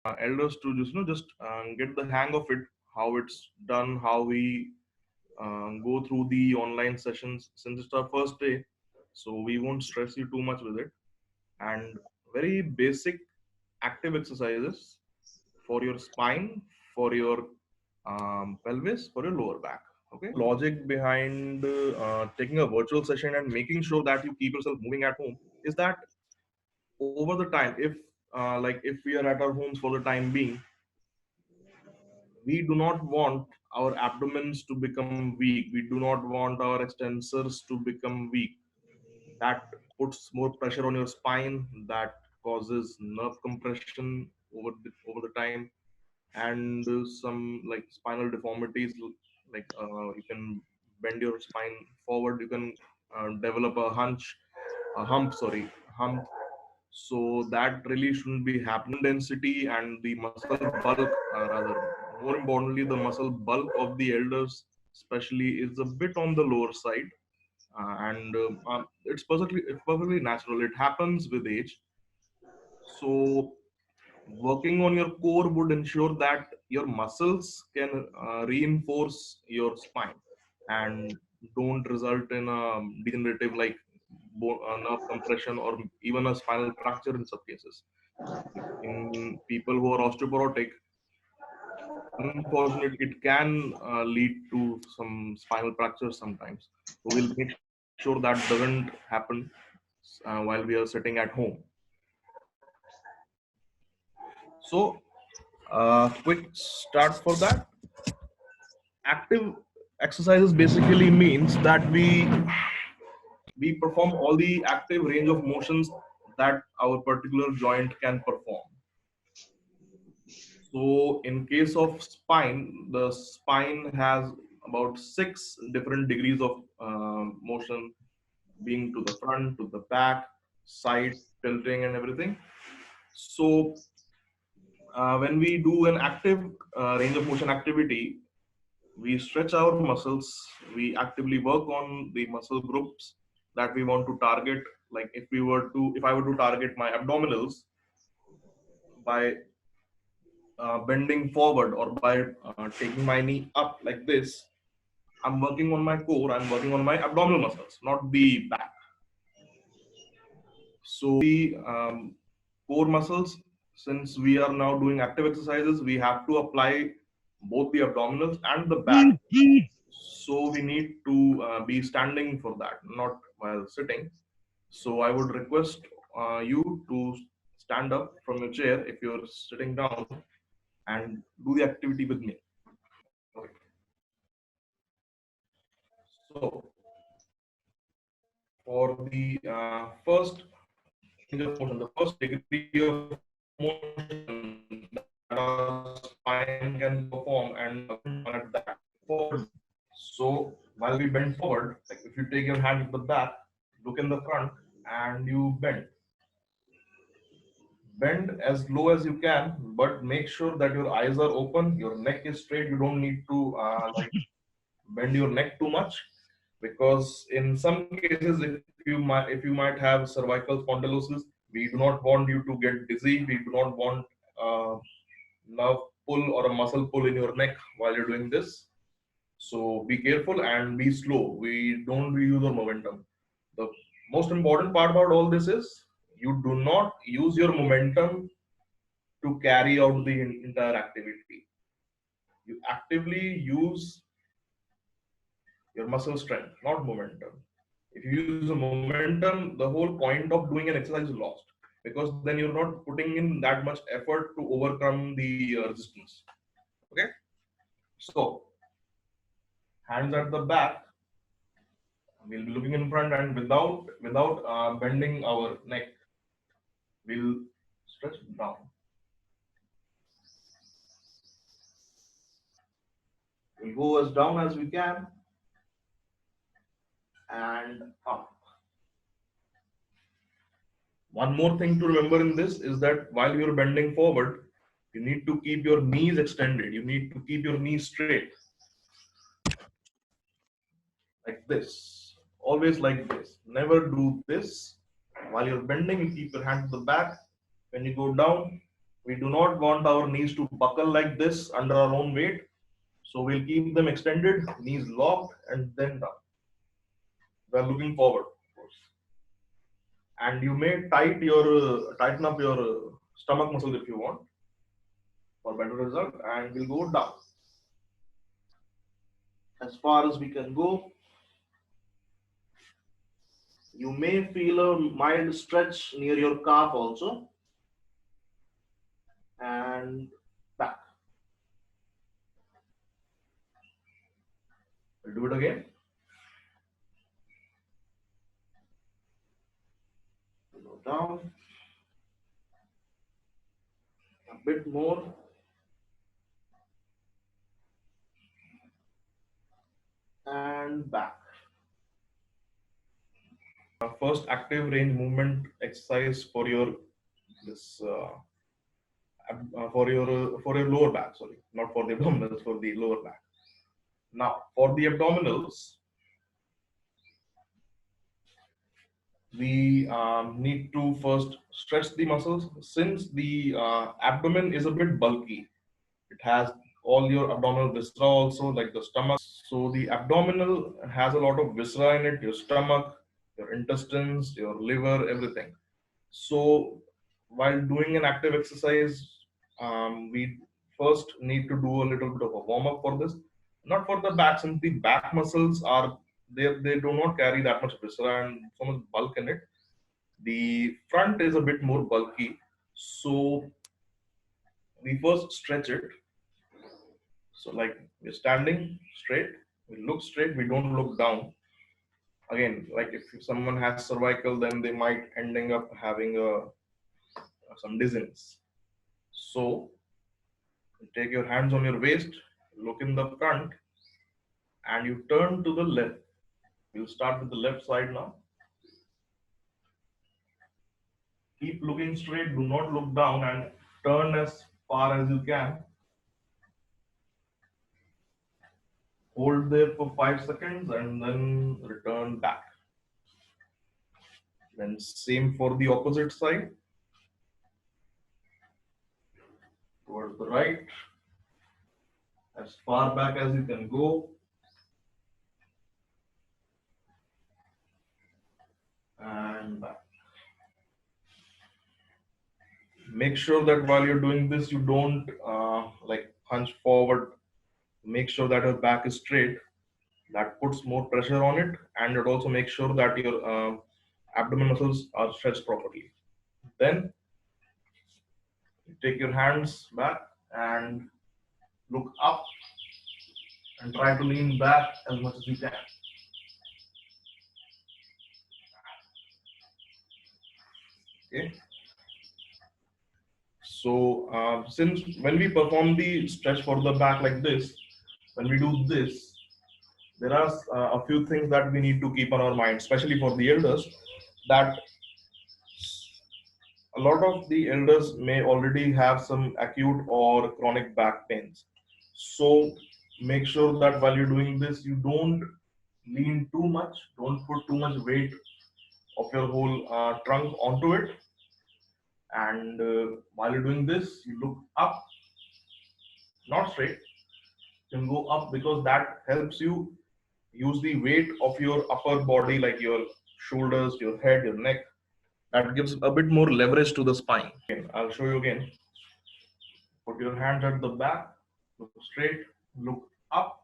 elders to just get the hang of it, how it's done, how we go through the online sessions since it's our first day. So we won't stress you too much with it. And very basic active exercises for your spine, for your pelvis, for your lower back. Okay. Logic behind taking a virtual session and making sure that you keep yourself moving at home is that over the time, if we are at our homes for the time being, we do not want our abdomens to become weak. We do not want our extensors to become weak. That puts more pressure on your spine. That causes nerve compression over the time, and some like spinal deformities. Like you can bend your spine forward. You can develop a hump. Sorry, hump. So that really shouldn't be happening. Density and the muscle bulk, rather more importantly, the muscle bulk of the elders, especially, is a bit on the lower side, and it's perfectly natural. It happens with age. So working on your core would ensure that your muscles can reinforce your spine and don't result in a degenerative like nerve compression or even a spinal fracture in some cases. In people who are osteoporotic, unfortunately, it can lead to some spinal fractures sometimes. So we'll make sure that doesn't happen while we are sitting at home. So, quick start for that. Active exercises basically means that we perform all the active range of motions that our particular joint can perform. So in case of spine, the spine has about 6 different degrees of motion, being to the front, to the back, side, tilting, and everything. So when we do an active range of motion activity, we stretch our muscles, we actively work on the muscle groups that we want to target. Like if I were to target my abdominals by bending forward or by taking my knee up like this, I'm working on my core, I'm working on my abdominal muscles, not the back. So the core muscles, since we are now doing active exercises, we have to apply both the abdominals and the back. So we need to be standing for that, not while sitting. So I would request you to stand up from your chair if you're sitting down and do the activity with me. Okay. So for the first range of motion, the first degree of motion that our spine can perform and at that forward. So while we bend forward, like if you take your hand at the back, look in the front, and you bend as low as you can, but make sure that your eyes are open, your neck is straight. You don't need to bend your neck too much, because in some cases, if you might have cervical spondylosis, we do not want you to get dizzy. We do not want uh, nerve pull or a muscle pull in your neck while you're doing this. So be careful and be slow. We don't use our momentum. The most important part about all this is you do not use your momentum to carry out the entire activity. You actively use your muscle strength, not momentum. If you use a momentum, the whole point of doing an exercise is lost, because then you're not putting in that much effort to overcome the resistance. Okay, so hands at the back. We'll be looking in front, and without bending our neck, we'll stretch down. We'll go as down as we can and up. One more thing to remember in this is that while you're bending forward, you need to keep your knees extended. You need to keep your knees straight, like this. Always like this. Never do this. While you're bending, you keep your hand to the back. When you go down, We do not want our knees to buckle like this under our own weight. So we'll keep them extended, knees locked, and then down. We're looking forward, of course. And you may tighten up your stomach muscles if you want for better result. And we'll go down as far as we can go. You may feel a mild stretch near your calf also, and back. We'll do it again. Go down a bit more and back. First active range movement exercise for your this for your lower back. Sorry, not for the abdominals, for the lower back. Now for the abdominals, we need to first stretch the muscles since the abdomen is a bit bulky. It has all your abdominal viscera also, like the stomach. So the abdominal has a lot of viscera in it, your stomach, your intestines, your liver, everything. So while doing an active exercise, we first need to do a little bit of a warm up for this. Not for the back, since the back muscles are they do not carry that much viscera and so much bulk in it. The front is a bit more bulky, so we first stretch it. So like we're standing straight, we look straight, we don't look down. Again, like if someone has cervical, then they might ending up having some dizziness. So you take your hands on your waist, look in the front, and you turn to the left. We'll start with the left side now. Keep looking straight, do not look down, and turn as far as you can. Hold there for 5 seconds and then return back. Then same for the opposite side. Towards the right, as far back as you can go. And back. Make sure that while you're doing this, you don't like hunch forward. Make sure that your back is straight. That puts more pressure on it, and it also makes sure that your abdomen muscles are stretched properly. Then you take your hands back and look up and try to lean back as much as you can. Okay. So since when we perform the stretch for the back like this, when we do this, there are a few things that we need to keep on our mind, especially for the elders, that a lot of the elders may already have some acute or chronic back pains. So make sure that while you're doing this, you don't lean too much, don't put too much weight of your whole trunk onto it. And while you're doing this, you look up, not straight. You can go up because that helps you use the weight of your upper body, like your shoulders, your head, your neck. That gives a bit more leverage to the spine. Okay, I'll show you again. Put your hands at the back, look straight, look up,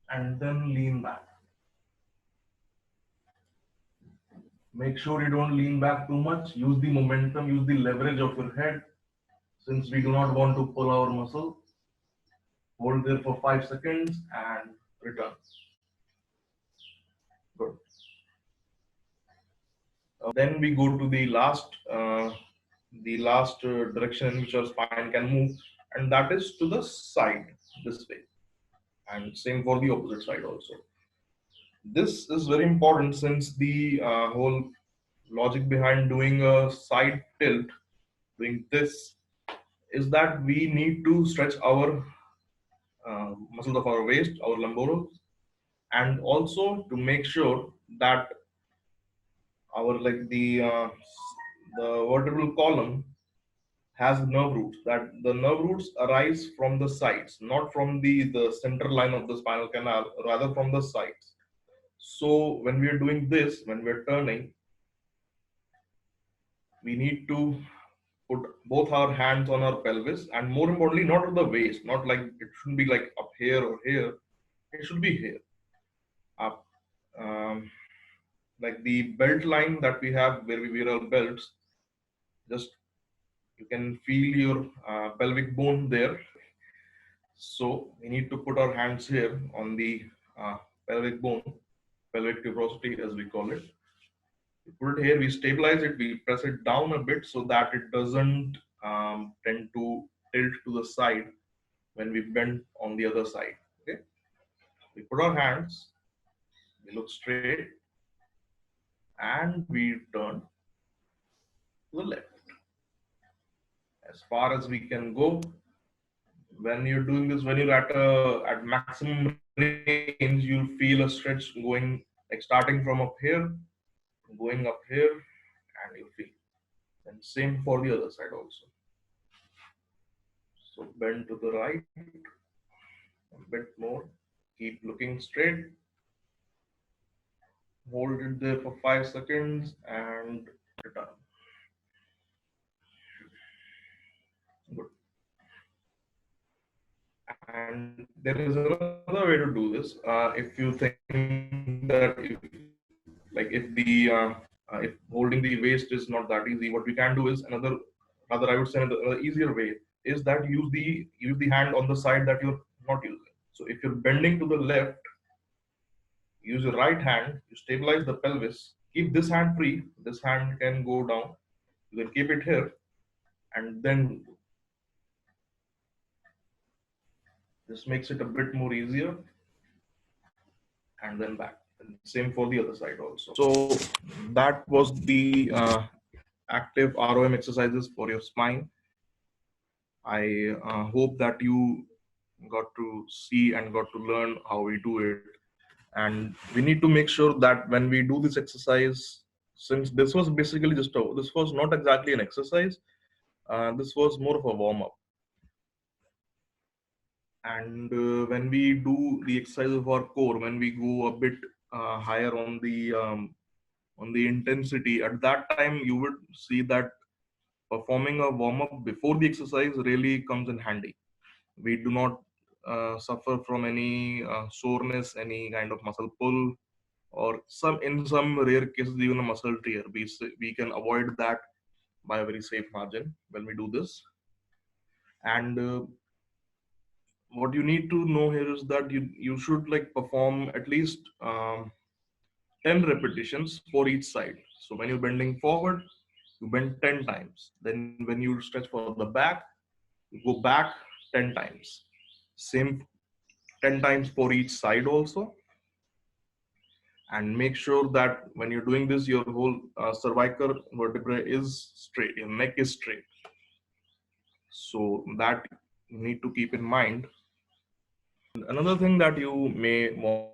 and then lean back. Make sure you don't lean back too much. Use the momentum, use the leverage of your head. Since we do not want to pull our muscle, hold there for 5 seconds and return. Good. Then we go to the last direction in which our spine can move, and that is to the side, this way. And same for the opposite side also. This is very important since the whole logic behind doing a side tilt, doing this, is that we need to stretch our muscles of our waist, our lumboros, and also to make sure that our the vertebral column has nerve roots. That the nerve roots arise from the sides, not from the center line of the spinal canal, rather from the sides. So when we are doing this, when we are turning, we need to put both our hands on our pelvis, and more importantly, not at the waist. Not like it shouldn't be like up here or here. It should be here, up. Um, like the belt line that we have where we wear our belts. Just you can feel your pelvic bone there. So we need to put our hands here on the uh, pelvic bone, pelvic tuberosity as we call it. We put it here, we stabilize it, we press it down a bit so that it doesn't tend to tilt to the side when we bend on the other side. Okay, we put our hands, we look straight, and we turn to the left as far as we can go. When you're doing this, when you're at maximum range, you'll feel a stretch going, like starting from up here, going up here, and you'll feel. And same for the other side also. So bend to the right, a bit more, keep looking straight, hold it there for 5 seconds, and return. Good. And there is another way to do this. If you think that if holding the waist is not that easy, what we can do is rather I would say another easier way is that use the hand on the side that you're not using. So if you're bending to the left, use your right hand, you stabilize the pelvis, keep this hand free, this hand can go down, you can keep it here, and then this makes it a bit more easier, and then back. And same for the other side also. So that was the active ROM exercises for your spine. I hope that you got to see and got to learn how we do it. And we need to make sure that when we do this exercise, since this was basically this was not exactly an exercise, this was more of a warm up. And when we do the exercise of our core, when we go a bit higher on the intensity, at that time you would see that performing a warm up before the exercise really comes in handy. We do not suffer from any soreness, any kind of muscle pull, or in some rare cases even a muscle tear. We can avoid that by a very safe margin when we do this. And what you need to know here is that you should like perform at least 10 repetitions for each side. So when you're bending forward, you bend 10 times. Then when you stretch for the back, you go back 10 times. Same 10 times for each side also. And make sure that when you're doing this, your whole cervical vertebrae is straight, your neck is straight. So that you need to keep in mind. Another thing that you may want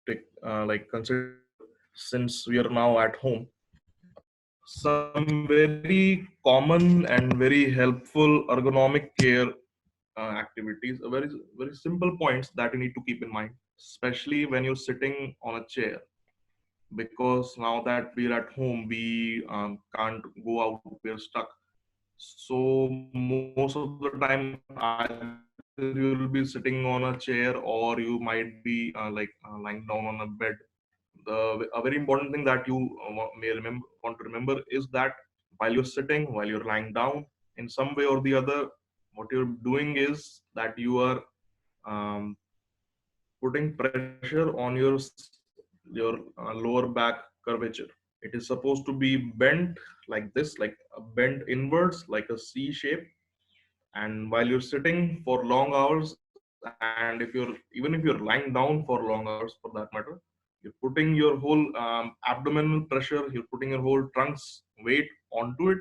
to consider, since we are now at home, some very common and very helpful ergonomic care activities, very simple points that you need to keep in mind, especially when you're sitting on a chair. Because now that we're at home, we can't go out, we're stuck. So most of the time, either you'll be sitting on a chair or you might be lying down on a bed. A very important thing that you want to remember is that while you're sitting, while you're lying down, in some way or the other, what you're doing is that you are um, putting pressure on your lower back curvature. It is supposed to be bent like this, like a bent inwards, like a C shape. And while you're sitting for long hours, and if you're lying down for long hours for that matter, you're putting your whole abdominal pressure, you're putting your whole trunk's weight onto it,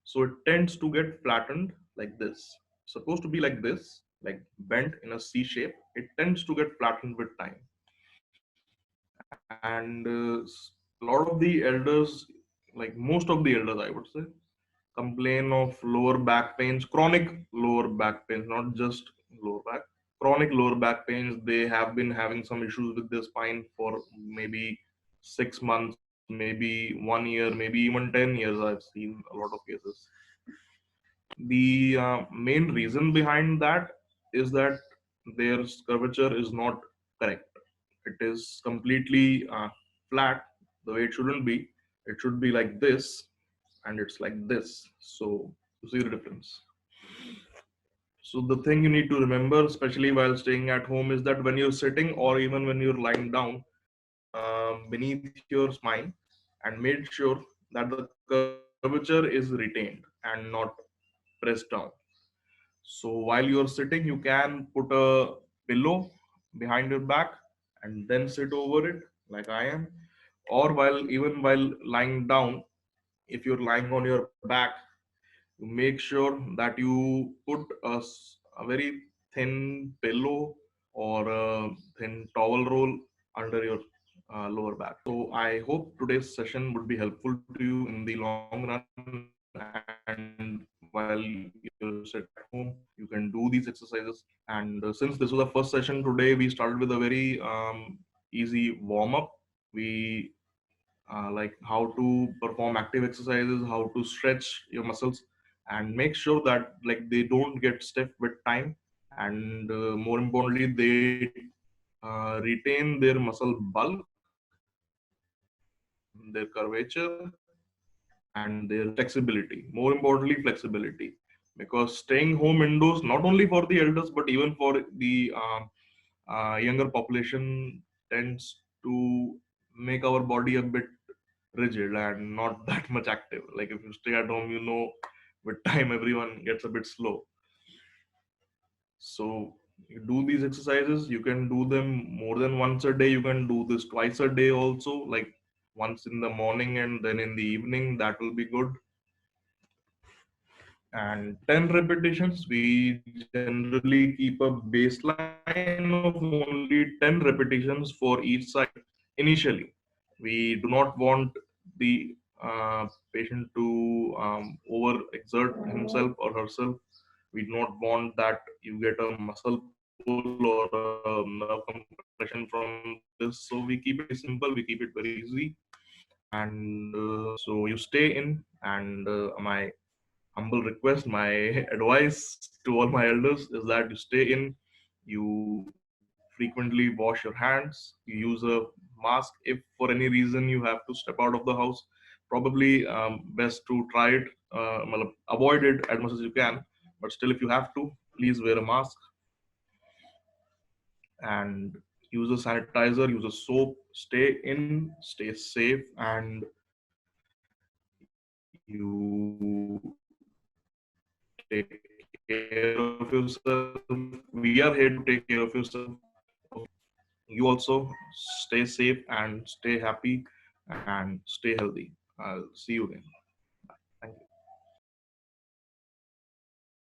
so it tends to get flattened like this. Supposed to be like this, like bent in a C shape. It tends to get flattened with time. And a lot of the elders, like most of the elders I would say, complain of lower back pains, chronic lower back pains, not just lower back, chronic lower back pains. They have been having some issues with their spine for maybe 6 months, maybe 1 year, maybe even 10 years. I've seen a lot of cases. The main reason behind that is that their curvature is not correct. It is completely flat the way it shouldn't be. It should be like this, and it's like this. So you see the difference. So the thing you need to remember, especially while staying at home, is that when you're sitting or even when you're lying down beneath your spine, and made sure that the curvature is retained and not pressed down. So while you're sitting, you can put a pillow behind your back and then sit over it like I am. Or while lying down, if you're lying on your back, you make sure that you put a very thin pillow or a thin towel roll under your lower back. So I hope today's session would be helpful to you in the long run, and while you're sitting at home, you can do these exercises. And since this was the first session today, we started with a very easy warm up. We like how to perform active exercises, how to stretch your muscles, and make sure that like they don't get stiff with time, and more importantly, they retain their muscle bulk, their curvature, and their flexibility. More importantly, flexibility, because staying home indoors, not only for the elders but even for the younger population, tends to make our body a bit rigid and not that much active. Like if you stay at home, with time everyone gets a bit slow. So you do these exercises, you can do them more than once a day. You can do this twice a day also, like once in the morning and then in the evening. That will be good. And 10 repetitions, we generally keep a baseline of only 10 repetitions for each side initially. We do not want the patient to overexert himself or herself. We do not want that you get a muscle pull or a nerve compression from this. So we keep it very simple, we keep it very easy. And so you stay in, and my humble request, my advice to all my elders is that you stay in, you frequently wash your hands, you use a mask. If for any reason you have to step out of the house, probably best to try it, avoid it as much as you can. But still, if you have to, please wear a mask and use a sanitizer, use a soap, stay in, stay safe, and you take care of yourself. We are here to take care of yourself. Okay. You also stay safe and stay happy and stay healthy. I'll see you again. Bye. Thank you.